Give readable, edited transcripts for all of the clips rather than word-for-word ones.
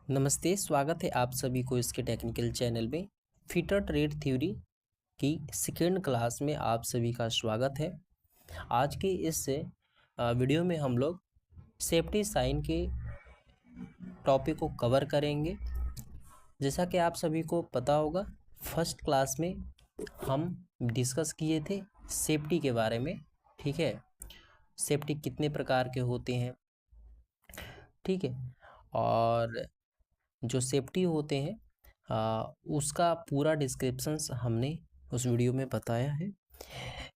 नमस्ते, स्वागत है आप सभी को इसके टेक्निकल चैनल में। फिटर ट्रेड थ्योरी की सेकेंड क्लास में आप सभी का स्वागत है। आज की इस वीडियो में हम लोग सेफ्टी साइन के टॉपिक को कवर करेंगे। जैसा कि आप सभी को पता होगा, फर्स्ट क्लास में हम डिस्कस किए थे सेफ्टी के बारे में। ठीक है, सेफ्टी कितने प्रकार के होते हैं, ठीक है, और जो सेफ्टी होते हैं उसका पूरा डिस्क्रिप्शंस हमने उस वीडियो में बताया है।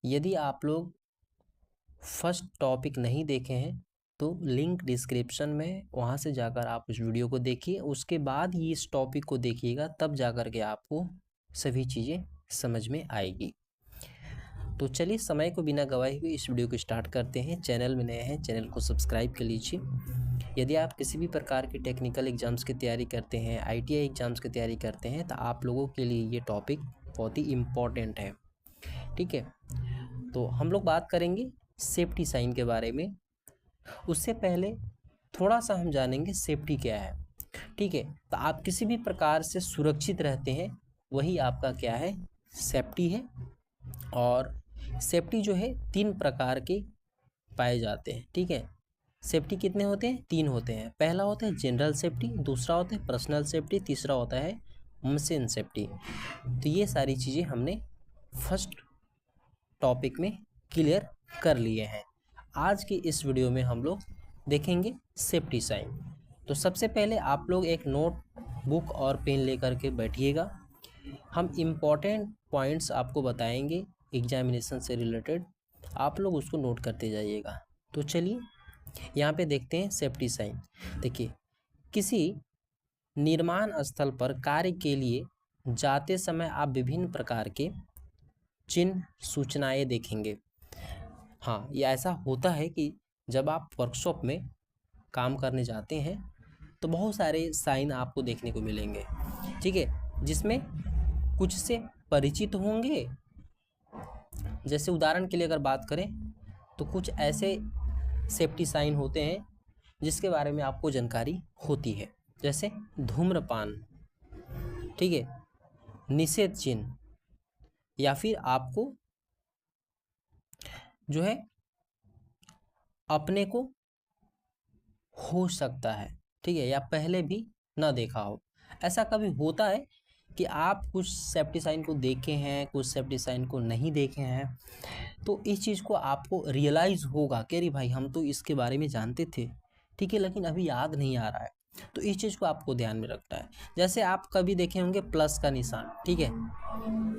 यदि आप लोग फर्स्ट टॉपिक नहीं देखे हैं तो लिंक डिस्क्रिप्शन में, वहाँ से जाकर आप उस वीडियो को देखिए, उसके बाद ही इस टॉपिक को देखिएगा, तब जाकर के आपको सभी चीज़ें समझ में आएगी। तो चलिए समय को बिना गवाए हुए इस वीडियो को स्टार्ट करते हैं। चैनल में नए हैं, चैनल को सब्सक्राइब कर लीजिए। यदि आप किसी भी प्रकार के टेक्निकल एग्जाम्स की तैयारी करते हैं, आईटीआई एग्जाम्स की तैयारी करते हैं, तो आप लोगों के लिए ये टॉपिक बहुत ही इम्पॉर्टेंट है। ठीक है, तो हम लोग बात करेंगे सेफ्टी साइन के बारे में। उससे पहले थोड़ा सा हम जानेंगे सेफ्टी क्या है। ठीक है, तो आप किसी भी प्रकार से सुरक्षित रहते हैं, वही आपका क्या है, सेफ्टी है। और सेफ्टी जो है 3 प्रकार के पाए जाते हैं। ठीक है, सेफ्टी कितने होते हैं? 3 होते हैं। पहला होता है जनरल सेफ्टी, दूसरा होता है पर्सनल सेफ्टी, तीसरा होता है मशीन सेफ्टी। तो ये सारी चीज़ें हमने फर्स्ट टॉपिक में क्लियर कर लिए हैं। आज की इस वीडियो में हम लोग देखेंगे सेफ्टी साइन। तो सबसे पहले आप लोग एक नोट बुक और पेन लेकर के बैठिएगा। हम इम्पॉर्टेंट पॉइंट्स आपको बताएंगे एग्जामिनेशन से रिलेटेड, आप लोग उसको नोट करते जाइएगा। तो चलिए यहाँ पे देखते हैं सेफ्टी साइन। देखिए, किसी निर्माण स्थल पर कार्य के लिए जाते समय आप विभिन्न प्रकार के चिन्ह, सूचनाएं देखेंगे। हाँ, ये ऐसा होता है कि जब आप वर्कशॉप में काम करने जाते हैं तो बहुत सारे साइन आपको देखने को मिलेंगे। ठीक है, जिसमें कुछ से परिचित होंगे। जैसे उदाहरण के लिए अगर बात करें तो कुछ ऐसे सेफ्टी साइन होते हैं जिसके बारे में आपको जानकारी होती है, जैसे धूम्रपान, ठीक है, निषेध चिन्ह, या फिर आपको जो है अपने को हो सकता है, ठीक है, या पहले भी ना देखा हो। ऐसा कभी होता है कि आप कुछ सेफ्टी साइन को देखे हैं, कुछ सेफ्टी साइन को नहीं देखे हैं, तो इस चीज़ को आपको रियलाइज़ होगा कि अरे भाई, हम तो इसके बारे में जानते थे, ठीक है, लेकिन अभी याद नहीं आ रहा है। तो इस चीज़ को आपको ध्यान में रखना है। जैसे आप कभी देखे होंगे प्लस का निशान, ठीक है,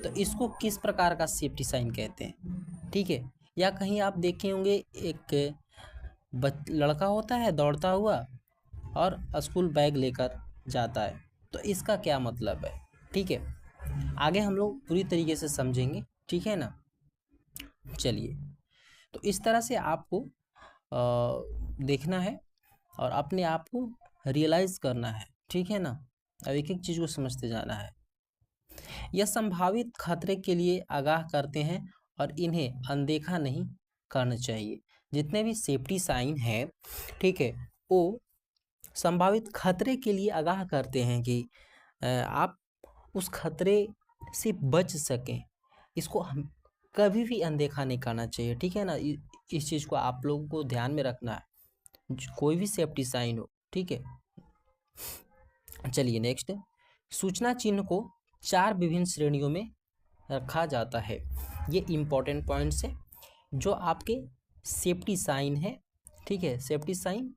तो इसको किस प्रकार का सेफ्टी साइन कहते हैं, ठीक है। या कहीं आप देखे होंगे एक लड़का होता है दौड़ता हुआ और स्कूल बैग लेकर जाता है, तो इसका क्या मतलब है, ठीक है। आगे हम लोग पूरी तरीके से समझेंगे, ठीक है ना। चलिए, तो इस तरह से आपको देखना है और अपने आप को रियलाइज़ करना है, ठीक है ना। अब एक एक चीज़ को समझते जाना है। यह संभावित खतरे के लिए आगाह करते हैं और इन्हें अनदेखा नहीं करना चाहिए। जितने भी सेफ्टी साइन है, ठीक है, वो संभावित खतरे के लिए आगाह करते हैं कि आप उस खतरे से बच सकें। इसको हम कभी भी अनदेखा नहीं करना चाहिए, ठीक है ना। इस चीज़ को आप लोगों को ध्यान में रखना है, कोई भी सेफ्टी साइन हो, ठीक है। चलिए नेक्स्ट, सूचना चिन्ह को 4 विभिन्न श्रेणियों में रखा जाता है। ये इम्पोर्टेंट पॉइंट्स है जो आपके सेफ्टी साइन है, ठीक है। सेफ्टी साइन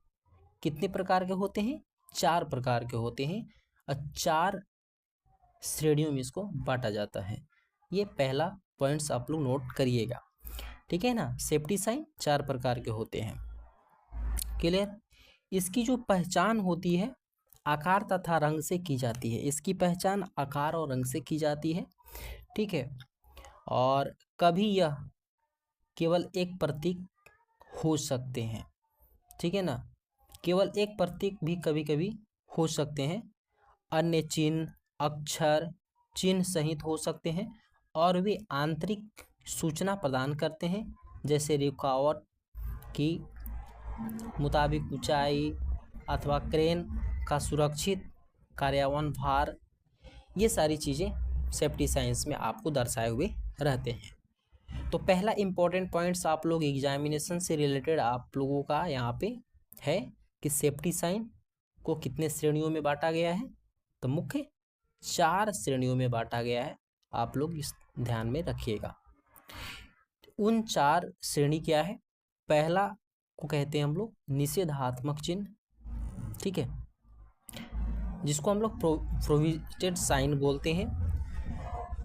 कितने प्रकार के होते हैं? 4 प्रकार के होते हैं और 4 श्रेणियों में इसको बांटा जाता है। ये पहला पॉइंट्स आप लोग नोट करिएगा, ठीक है ना। सेफ्टी साइन 4 प्रकार के होते हैं, क्लियर। इसकी जो पहचान होती है आकार तथा रंग से की जाती है। इसकी पहचान आकार और रंग से की जाती है, ठीक है। और कभी यह केवल एक प्रतीक हो सकते हैं, ठीक है ना। केवल एक प्रतीक भी कभी कभी हो सकते हैं। अन्य चिन्ह, अक्षर, चिन्ह सहित हो सकते हैं और वे आंतरिक सूचना प्रदान करते हैं, जैसे रुकावट की मुताबिक ऊंचाई अथवा क्रेन का सुरक्षित कार्यान्वयन भार, ये सारी चीज़ें सेफ्टी साइंस में आपको दर्शाए हुए रहते हैं। तो पहला इंपॉर्टेंट पॉइंट्स आप लोग एग्जामिनेशन से रिलेटेड आप लोगों का यहाँ पे है कि सेफ्टी साइन को कितने श्रेणियों में बांटा गया है। तो मुख्य 4 श्रेणियों में बांटा गया है, आप लोग इस ध्यान में रखिएगा। उन 4 श्रेणी क्या है? पहला को कहते हैं हम लोग निषेधात्मक चिन्ह, ठीक है, जिसको हम लोग प्रोहिबिटेड साइन बोलते हैं।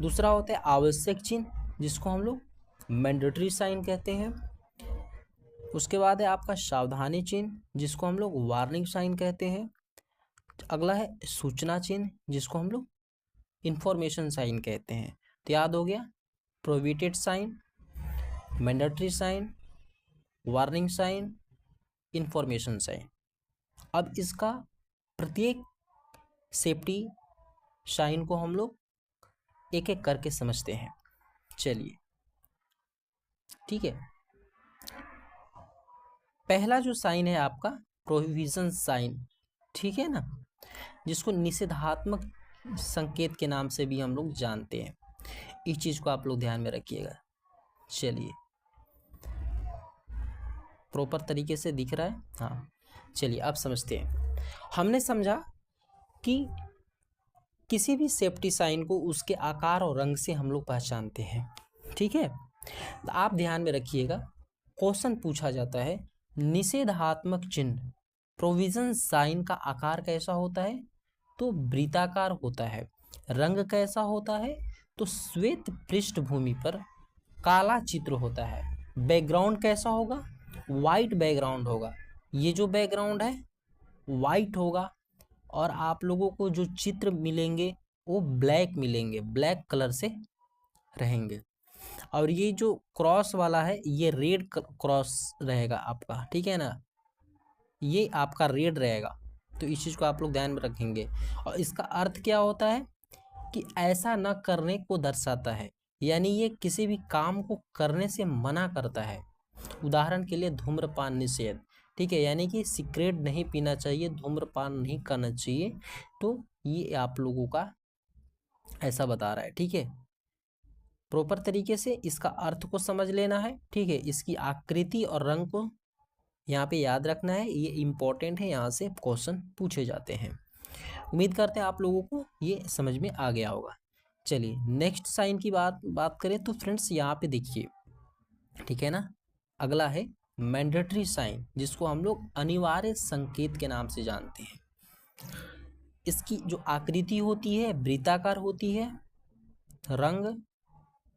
दूसरा होता है आवश्यक चिन्ह, जिसको हम लोग मैंडेटरी साइन कहते हैं। उसके बाद है आपका सावधानी चिन्ह, जिसको हम लोग वार्निंग साइन कहते हैं। अगला है सूचना चिन्ह, जिसको हम लोग इंफॉर्मेशन साइन कहते हैं। तो याद हो गया, prohibited sign, mandatory sign, warning sign, information sign. अब इसका प्रत्येक सेफ्टी साइन को हम लोग एक एक करके समझते हैं। चलिए, ठीक है। पहला जो साइन है आपका प्रोहिबिशन साइन, ठीक है ना, जिसको निषेधात्मक संकेत के नाम से भी हम लोग जानते हैं। इस चीज को आप लोग ध्यान में रखिएगा। चलिए, प्रॉपर तरीके से दिख रहा है? हाँ, चलिए अब समझते हैं। हमने समझा कि किसी भी सेफ्टी साइन को उसके आकार और रंग से हम लोग पहचानते हैं, ठीक है। तो आप ध्यान में रखिएगा, क्वेश्चन पूछा जाता है निषेधात्मक चिन्ह प्रोविजन साइन का आकार कैसा होता है? तो वृत्ताकार होता है। रंग कैसा होता है? तो श्वेत पृष्ठभूमि पर काला चित्र होता है। बैकग्राउंड कैसा होगा? वाइट बैकग्राउंड होगा। ये जो बैकग्राउंड है वाइट होगा और आप लोगों को जो चित्र मिलेंगे वो ब्लैक मिलेंगे, ब्लैक कलर से रहेंगे। और ये जो क्रॉस वाला है ये रेड क्रॉस रहेगा आपका, ठीक है ना, ये आपका रेड रहेगा। तो इस चीज़ को आप लोग ध्यान में रखेंगे। और इसका अर्थ क्या होता है कि ऐसा न करने को दर्शाता है, यानी ये किसी भी काम को करने से मना करता है। उदाहरण के लिए धूम्रपान निषेध, ठीक है, यानी कि सिगरेट नहीं पीना चाहिए, धूम्रपान नहीं करना चाहिए। तो ये आप लोगों का ऐसा बता रहा है, ठीक है। प्रॉपर तरीके से इसका अर्थ को समझ लेना है, ठीक है। इसकी आकृति और रंग को यहाँ पे याद रखना है, ये इम्पोर्टेंट है, यहाँ से क्वेश्चन पूछे जाते हैं। उम्मीद करते हैं आप लोगों को ये समझ में आ गया होगा। चलिए नेक्स्ट साइन की बात करें तो फ्रेंड्स यहाँ पे देखिए, ठीक है ना, अगला है मैंडेटरी साइन, जिसको हम लोग अनिवार्य संकेत के नाम से जानते हैं। इसकी जो आकृति होती है वृत्ताकार होती है, रंग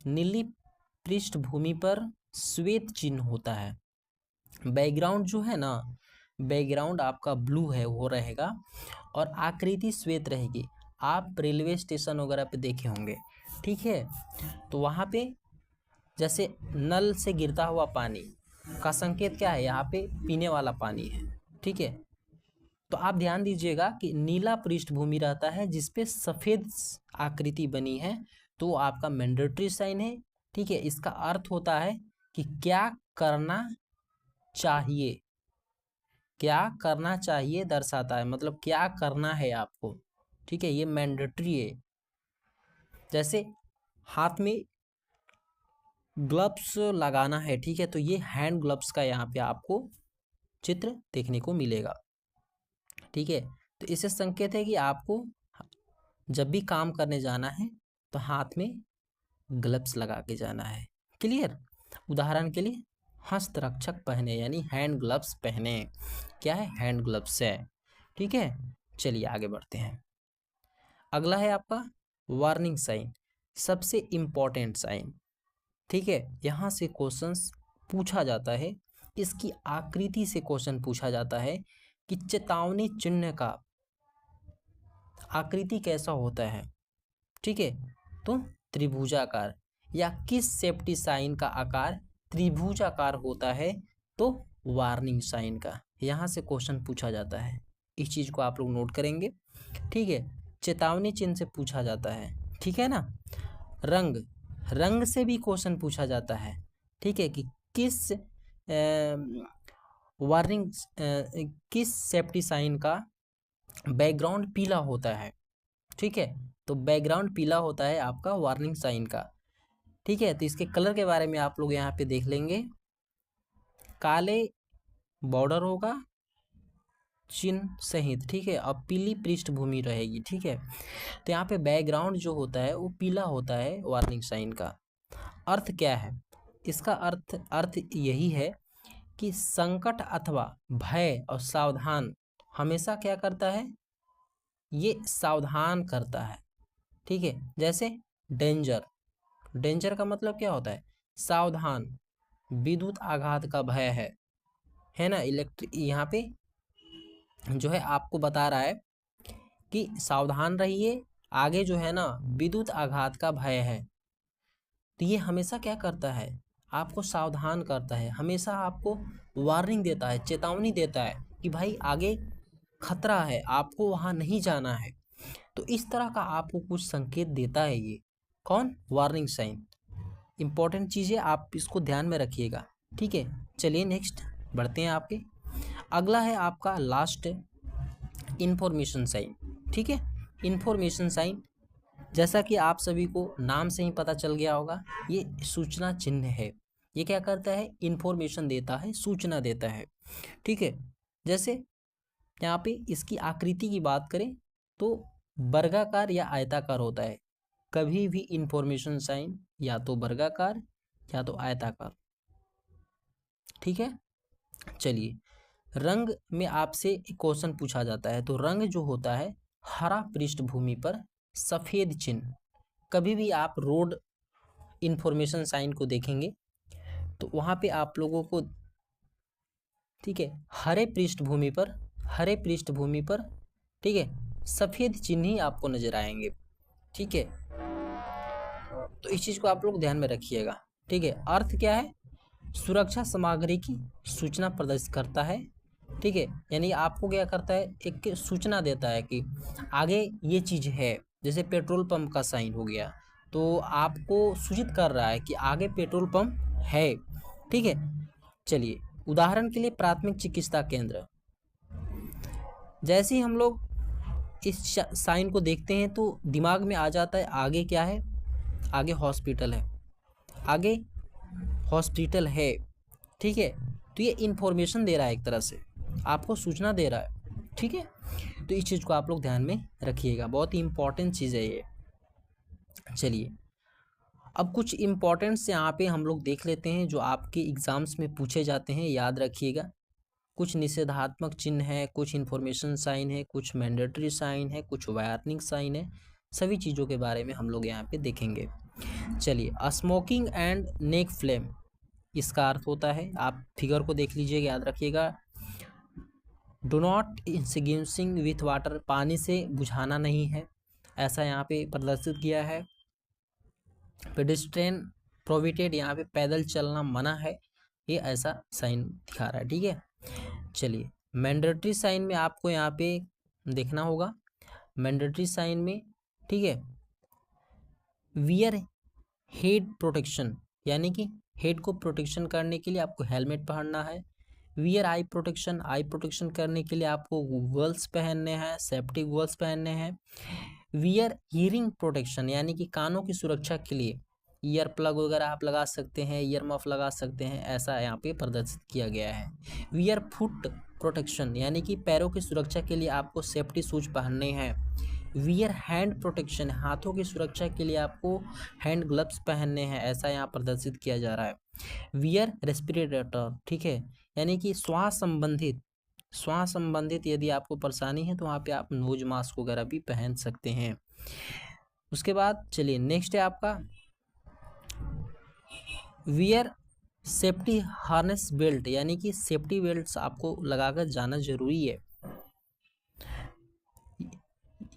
नीली पृष्ठभूमि पर श्वेत चिन्ह होता है। बैकग्राउंड जो है ना, बैकग्राउंड आपका ब्लू है वो रहेगा और आकृति श्वेत रहेगी। आप रेलवे स्टेशन वगैरह पे देखे होंगे, ठीक है, तो वहाँ पे जैसे नल से गिरता हुआ पानी का संकेत क्या है? यहाँ पे पीने वाला पानी है, ठीक है। तो आप ध्यान दीजिएगा कि नीला पृष्ठभूमि रहता है जिसपे सफ़ेद आकृति बनी है, तो आपका मैंडेटरी साइन है, ठीक है। इसका अर्थ होता है कि क्या करना चाहिए, क्या करना चाहिए दर्शाता है, मतलब क्या करना है आपको, ठीक है, ये मैंडेटरी है। जैसे हाथ में ग्लव्स लगाना है, ठीक है, तो ये हैंड ग्लव्स का यहाँ पे आपको चित्र देखने को मिलेगा, ठीक है। तो इससे संकेत है कि आपको जब भी काम करने जाना है तो हाथ में ग्लव्स लगा के जाना है। क्लियर? उदाहरण के लिए हस्तरक्षक पहने, यानी हैंड ग्लव्स पहने। क्या है? हैंड ग्लव्स है, ठीक है। चलिए आगे बढ़ते हैं। अगला है आपका वार्निंग साइन, सबसे इम्पोर्टेंट साइन, ठीक है। यहाँ से क्वेश्चंस पूछा जाता है, इसकी आकृति से क्वेश्चन पूछा जाता है कि चेतावनी चिन्ह का आकृति कैसा होता है, ठीक है। तो त्रिभुजाकार, या किस सेफ्टी साइन का आकार त्रिभुजाकार होता है? तो वार्निंग साइन का। यहाँ से क्वेश्चन पूछा जाता है, इस चीज़ को आप लोग नोट करेंगे, ठीक है। चेतावनी चिन्ह से पूछा जाता है, ठीक है ना। रंग से भी क्वेश्चन पूछा जाता है, ठीक है, कि किस वार्निंग किस सेफ्टी साइन का बैकग्राउंड पीला होता है, ठीक है। तो बैकग्राउंड पीला होता है आपका वार्निंग साइन का, ठीक है। तो इसके कलर के बारे में आप लोग यहाँ पे देख लेंगे, काले बॉर्डर होगा चिन्ह सहित, ठीक है, और पीली पृष्ठभूमि रहेगी, ठीक है। तो यहाँ पे बैकग्राउंड जो होता है वो पीला होता है वार्निंग साइन का। अर्थ क्या है इसका? अर्थ यही है कि संकट अथवा भय और सावधान हमेशा क्या करता है, ये सावधान करता है, ठीक है। जैसे डेंजर, डेंजर का मतलब क्या होता है? सावधान, विद्युत आघात का भय है ना। इलेक्ट्रिक यहाँ पे जो है आपको बता रहा है कि सावधान रहिए, आगे जो है ना विद्युत आघात का भय है। तो ये हमेशा क्या करता है, आपको सावधान करता है, हमेशा आपको वार्निंग देता है, चेतावनी देता है कि भाई आगे खतरा है, आपको वहाँ नहीं जाना है। तो इस तरह का आपको कुछ संकेत देता है ये कौन? Warning sign. इंपॉर्टेंट चीज़ें आप इसको ध्यान में रखिएगा, ठीक है। चलिए नेक्स्ट बढ़ते हैं आपके। अगला है आपका लास्ट इंफॉर्मेशन साइन, ठीक है। इंफॉर्मेशन साइन, जैसा कि आप सभी को नाम से ही पता चल गया होगा, ये सूचना चिन्ह है। ये क्या करता है? इंफॉर्मेशन देता है, सूचना देता है, ठीक है। जैसे यहाँ पे इसकी आकृति की बात करें तो वर्गाकार या आयताकार होता है। कभी भी इंफॉर्मेशन साइन या तो वर्गाकार या तो आयताकार, ठीक है। चलिए, रंग में आपसे एक क्वेश्चन पूछा जाता है, तो रंग जो होता है हरा पृष्ठभूमि पर सफेद चिन्ह। कभी भी आप रोड इंफॉर्मेशन साइन को देखेंगे तो वहाँ पे आप लोगों को, ठीक है, हरे पृष्ठभूमि पर, ठीक है, सफेद चिन्ह ही आपको नजर आएंगे, ठीक है। तो इस चीज को आप लोग ध्यान में रखिएगा, ठीक है। अर्थ क्या है? सुरक्षा सामग्री की सूचना प्रदर्शित करता है, ठीक है। यानी आपको क्या करता है, एक सूचना देता है कि आगे ये चीज है। जैसे पेट्रोल पंप का साइन हो गया, तो आपको सूचित कर रहा है कि आगे पेट्रोल पंप है, ठीक है। चलिए, उदाहरण के लिए प्राथमिक चिकित्सा केंद्र, जैसे ही हम लोग इस साइन को देखते हैं तो दिमाग में आ जाता है आगे क्या है, आगे हॉस्पिटल है, आगे हॉस्पिटल है, ठीक है। तो ये इंफॉर्मेशन दे रहा है, एक तरह से आपको सूचना दे रहा है, ठीक है। तो इस चीज़ को आप लोग ध्यान में रखिएगा, बहुत ही इंपॉर्टेंट चीज़ है ये। चलिए, अब कुछ इम्पोर्टेंट्स यहाँ पे हम लोग देख लेते हैं जो आपके एग्जाम्स में पूछे जाते हैं, याद रखिएगा। कुछ निषेधात्मक चिन्ह है, कुछ इन्फॉर्मेशन साइन है, कुछ मैंडेटरी साइन है, कुछ वार्निंग साइन है। सभी चीज़ों के बारे में हम लोग यहाँ पे देखेंगे। चलिए, स्मोकिंग एंड नेक फ्लेम, इसका अर्थ होता है, आप फिगर को देख लीजिएगा, याद रखिएगा। Do not extinguishing with water, पानी से बुझाना नहीं है, ऐसा यहाँ पे प्रदर्शित किया है। पेडेस्ट्रियन प्रोहिबिटेड, यहाँ पे पैदल चलना मना है, ये ऐसा साइन दिखा रहा है, ठीक है। चलिए, मैंडेटरी साइन में आपको यहाँ पे देखना होगा, मैंडेटरी साइन में, ठीक है, वियर हेड प्रोटेक्शन, यानी कि हेड को प्रोटेक्शन करने के लिए आपको हेलमेट पहनना है। वियर आई प्रोटेक्शन, आई प्रोटेक्शन करने के लिए आपको गूगल्स पहनने हैं, सेफ्टी गूगल्स पहनने हैं। वियर हियरिंग प्रोटेक्शन, यानी कि कानों की सुरक्षा के लिए ईयर प्लग वगैरह आप लगा सकते हैं, ईयर मफ लगा सकते हैं, ऐसा यहाँ पे प्रदर्शित किया गया है। वियर फुट प्रोटेक्शन, यानी कि पैरों की सुरक्षा के लिए आपको सेफ्टी शूज पहनने हैं। वियर हैंड प्रोटेक्शन, हाथों की सुरक्षा के लिए आपको हैंड ग्लव्स पहनने हैं, ऐसा यहाँ प्रदर्शित किया जा रहा है। वियर रेस्पिरेटर, ठीक है, यानी कि श्वास संबंधित यदि आपको परेशानी है तो वहाँ पे आप नोज मास्क वगैरह भी पहन सकते हैं। उसके बाद चलिए नेक्स्ट है आपका वियर सेफ्टी हार्नेस बेल्ट, यानी कि सेफ्टी बेल्ट आपको लगाकर जाना जरूरी है।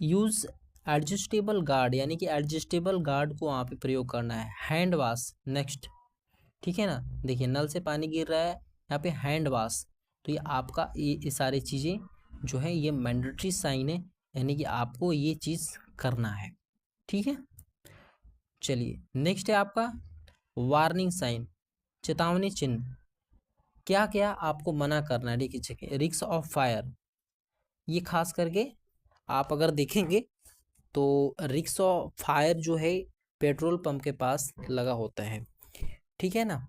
यूज एडजस्टेबल गार्ड, यानी कि एडजस्टेबल गार्ड को वहाँ पे प्रयोग करना है। हैंड वॉश नेक्स्ट, ठीक है ना। देखिए, नल से पानी गिर रहा है, यहाँ पे हैंड वॉश, तो ये आपका ये सारी चीज़ें जो है ये मैंडेटरी साइन है, यानी कि आपको ये चीज़ करना है, ठीक है। चलिए, नेक्स्ट है आपका वार्निंग साइन, चेतावनी चिन्ह। क्या क्या आपको मना करना है, देखिए, रिस्क ऑफ फायर, ये खास करके आप अगर देखेंगे तो रिक्स ऑफ फायर जो है पेट्रोल पंप के पास लगा होता है, ठीक है ना।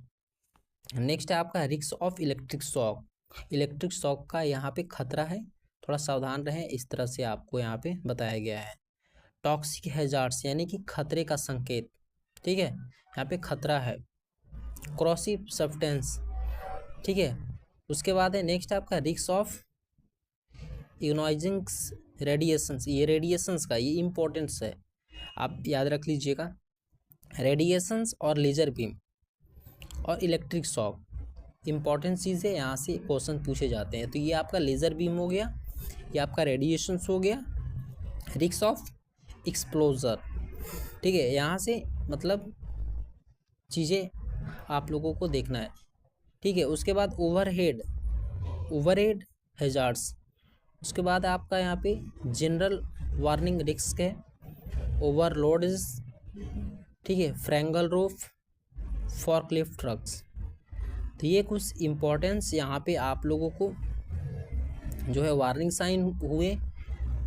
नेक्स्ट है आपका रिक्स of electric shock. Electric shock का यहाँ पे खतरा है, थोड़ा सावधान रहें, इस तरह से आपको यहाँ पे बताया गया है। टॉक्सिक हैजार्ड्स यानी कि खतरे का संकेत, ठीक है, यहाँ पे खतरा है। क्रॉसिव सब्सटेंस, ठीक है। उसके बाद है नेक्स्ट आपका रिक्स ऑफ इग्नाइजिंग रेडिएशंस। ये रेडिएशंस का ये इम्पोर्टेंस है, आप याद रख लीजिएगा। रेडिएशंस और लेजर बीम और इलेक्ट्रिक शॉक इम्पॉर्टेंट चीज़ है, यहाँ से क्वेश्चन पूछे जाते हैं। तो ये आपका लेज़र बीम हो गया, ये आपका रेडिएशंस हो गया, रिक्स ऑफ एक्सप्लोजर, ठीक है। यहाँ से मतलब चीज़ें आप लोगों को देखना है, ठीक है। उसके बाद ओवरहेड हैजार्ड्स। उसके बाद आपका यहाँ पे जनरल वार्निंग रिस्क है, ओवरलोड्स, ठीक है, फ्रैंगल रूफ, फॉर्कलिफ्ट ट्रक्स। तो ये कुछ इम्पोर्टेंस यहाँ पे आप लोगों को जो है वार्निंग साइन हुए,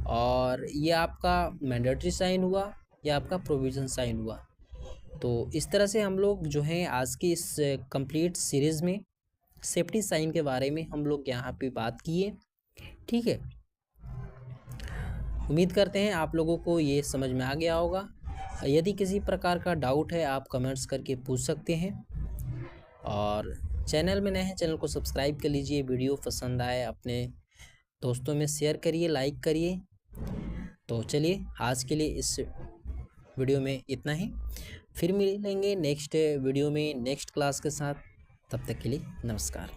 और ये आपका मैंडेटरी साइन हुआ, या आपका प्रोविज़न साइन हुआ। तो इस तरह से हम लोग जो है आज की इस कंप्लीट सीरीज़ में सेफ्टी साइन के बारे में हम लोग यहाँ पे बात किए, ठीक है। उम्मीद करते हैं आप लोगों को ये समझ में आ गया होगा। यदि किसी प्रकार का डाउट है आप कमेंट्स करके पूछ सकते हैं, और चैनल में नए हैं चैनल को सब्सक्राइब कर लीजिए। वीडियो पसंद आए अपने दोस्तों में शेयर करिए, लाइक करिए। तो चलिए आज के लिए इस वीडियो में इतना ही, फिर मिलेंगे नेक्स्ट वीडियो में नेक्स्ट क्लास के साथ। तब तक के लिए नमस्कार।